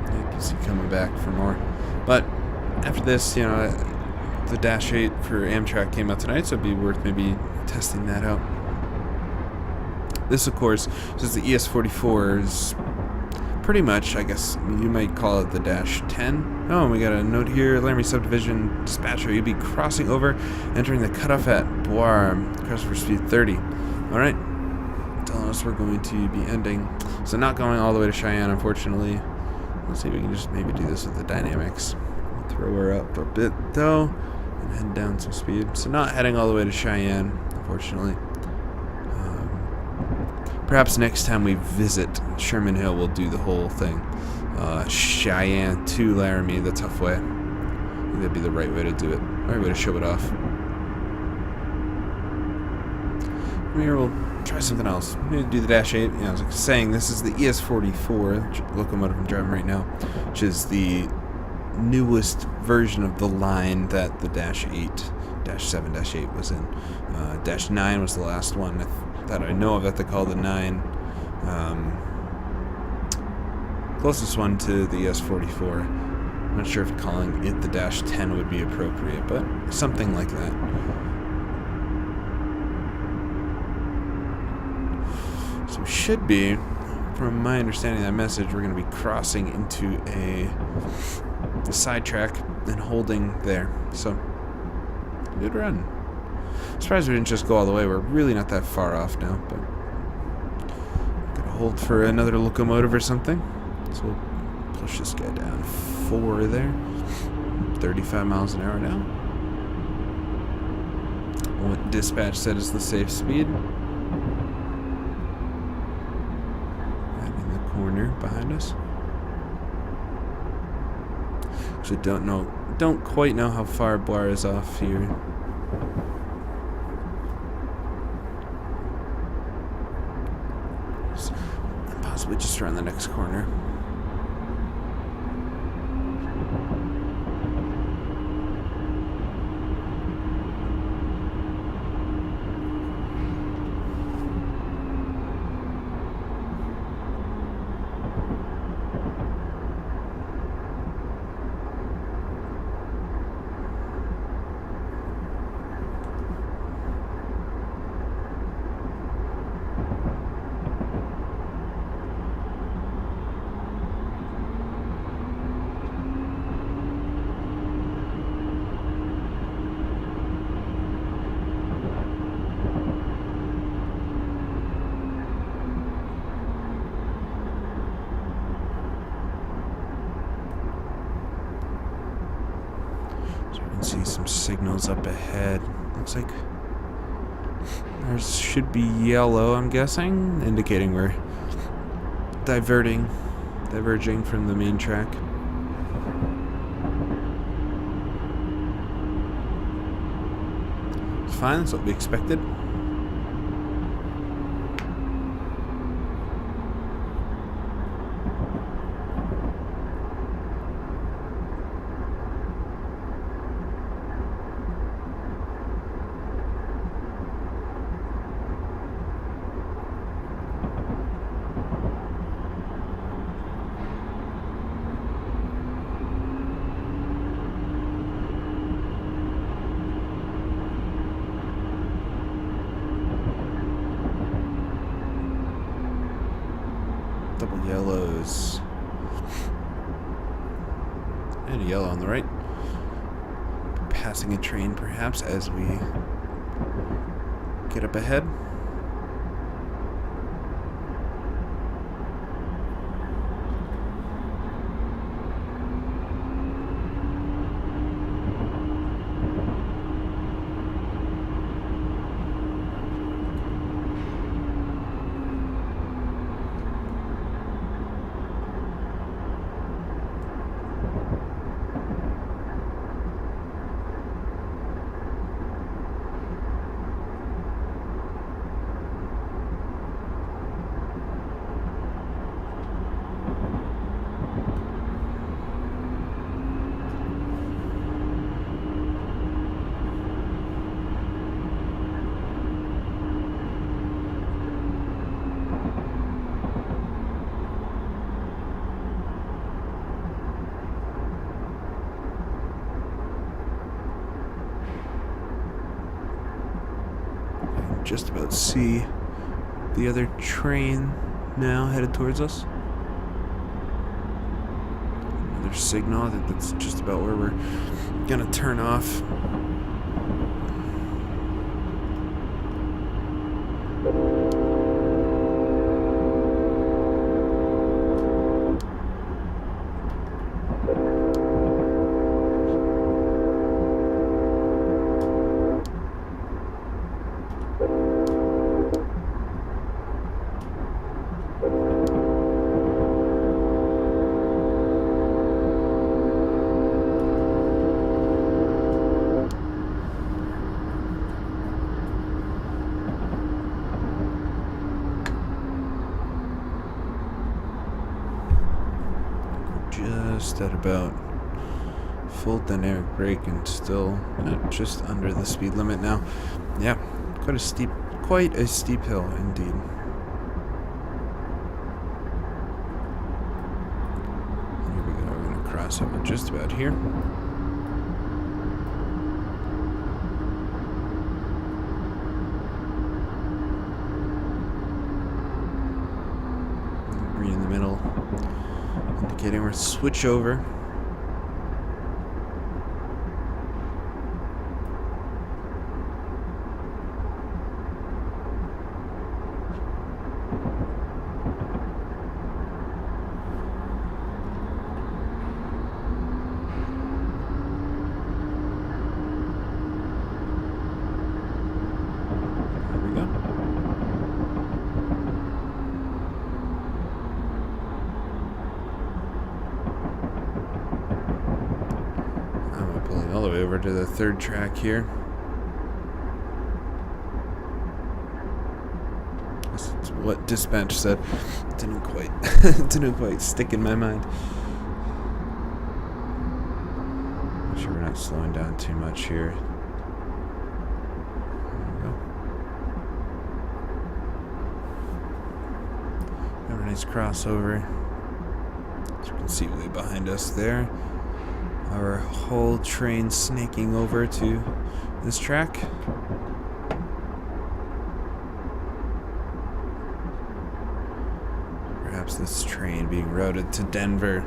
It keeps you coming back for more. But after this, the Dash 8 for Amtrak came out tonight, so it'd be worth maybe testing that out. This, of course, is the ES44 is pretty much, I guess you might call it the Dash 10. Oh, and we got a note here. Laramie Subdivision Dispatcher, you'll be crossing over, entering the cutoff at Bois, cross for speed 30. Alright, telling us we're going to be ending. So not going all the way to Cheyenne, unfortunately. Let's see if we can just maybe do this with the dynamics. Throw her up a bit, though, and head down some speed. So not heading all the way to Cheyenne, unfortunately. Perhaps next time we visit Sherman Hill, we'll do the whole thing. Cheyenne to Laramie, the tough way. I think that'd be the right way to do it. Right way to show it off. Here we'll try something else. Maybe do the Dash 8. I was like saying, this is the ES44 locomotive I'm driving right now, which is the newest version of the line that the Dash 8, Dash 7, Dash 8 was in. Dash 9 was the last one that I know of that they call the 9. Closest one to the ES44. I'm not sure if calling it the Dash 10 would be appropriate, but something like that. So we should be, from my understanding of that message, we're going to be crossing into a sidetrack and holding there. So Good run. Surprised we didn't just go all the way. We're really not that far off now, but gotta hold for another locomotive or something. So we'll push this guy down 4 there. 35 miles an hour now. What dispatch said is the safe speed. Right in the corner behind us. Actually, don't quite know how far Boire is off here. Possibly just around the next corner. See some signals up ahead. Looks like ours should be yellow, I'm guessing, indicating we're diverging from the main track. It's fine, that's what we expected. Double yellows. And a yellow on the right. Passing a train, perhaps, as we get up ahead. Just about see the other train now headed towards us. Another signal. I think that's just about where we're gonna turn off. Just at about full dynamic brake and still just under the speed limit now. Yeah, quite a steep hill indeed. Here we go, we're gonna cross over just about here. Green in the middle, indicating we're switch over. all the way over to the third track here. That's what dispatch said. Didn't quite stick in my mind. Make sure we're not slowing down too much here. There we go. Have a nice crossover. As you can see way behind us there. Our whole train snaking over to this track. Perhaps this train being routed to Denver.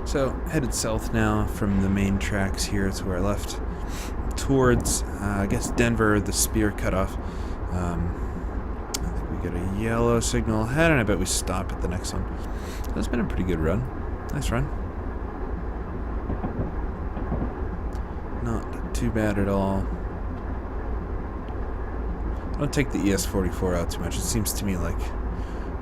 So, headed south now from the main tracks here to where I left, towards, I guess, Denver, the Spear cutoff. I think we get a yellow signal ahead, and I bet we stop at the next one. That's been a pretty good run. Nice run. Not too bad at all. Don't take the ES44 out too much. It seems to me like...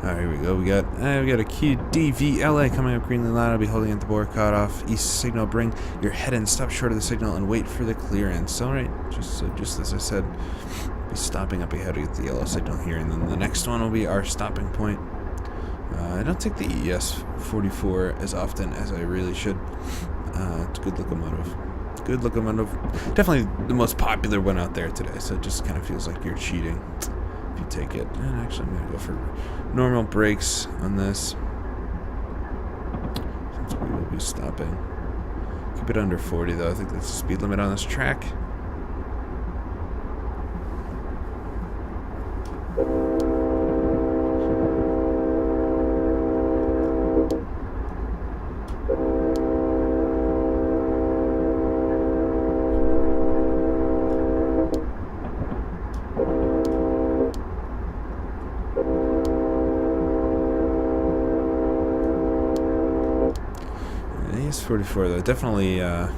Alright, here we go. We got a QDVLA coming up greenly line. I'll be holding at the border cutoff. East signal, bring your head in, stop short of the signal, and wait for the clearance. Alright, just as I said, be stopping up ahead to get the yellow signal here, and then the next one will be our stopping point. I don't take the ES44 as often as I really should. It's a good locomotive. Good locomotive. Definitely the most popular one out there today, so it just kind of feels like you're cheating if you take it. And actually, I'm going to go for normal brakes on this, since we will be stopping. Keep it under 40, though. I think that's the speed limit on this track. ES44 though, definitely the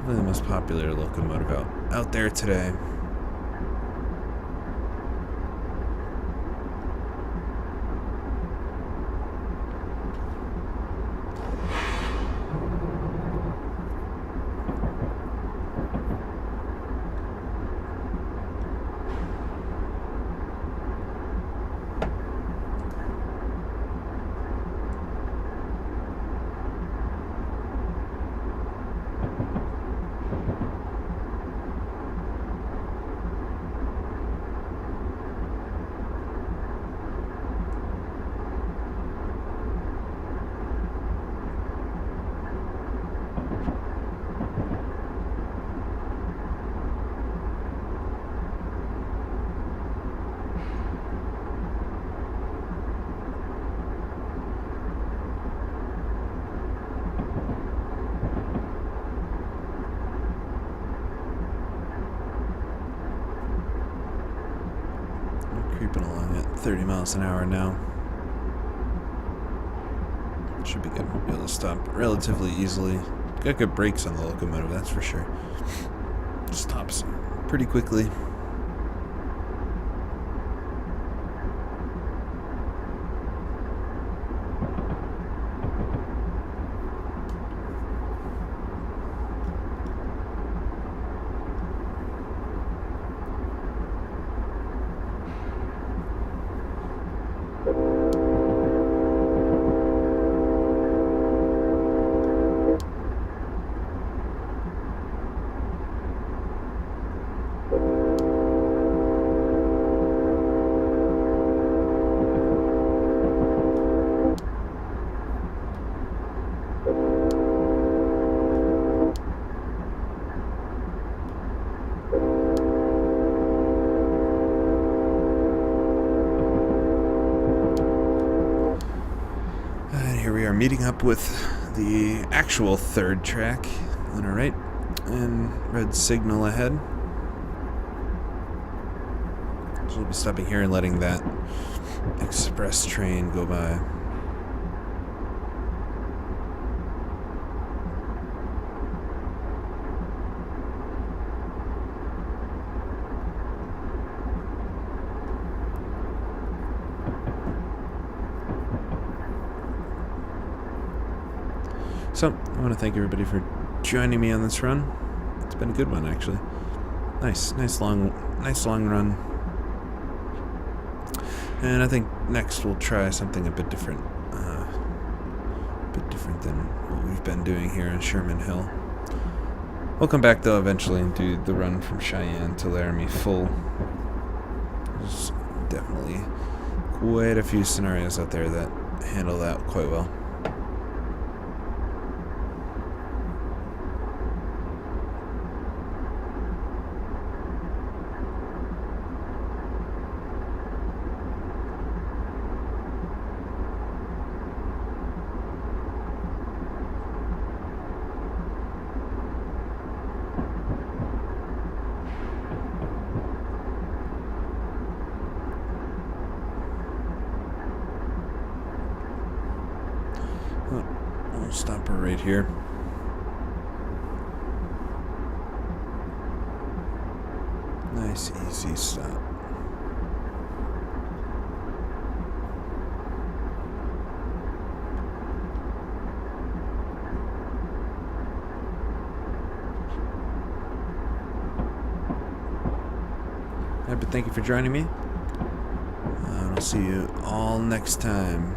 most popular locomotive out there today. Creeping along at 30 miles an hour now. Should be good. We'll be able to stop relatively easily. Got good brakes on the locomotive, that's for sure. Stops pretty quickly. here we are meeting up with the actual third track on our right, and red signal ahead. So we'll be stopping here and letting that express train go by. So, I want to thank everybody for joining me on this run. It's been a good one, actually. Nice long run. And I think next we'll try something a bit different. Than what we've been doing here in Sherman Hill. We'll come back, though, eventually and do the run from Cheyenne to Laramie full. There's definitely quite a few scenarios out there that handle that quite well. We'll stop her right here. Nice, easy stop. But thank you for joining me. I'll see you all next time.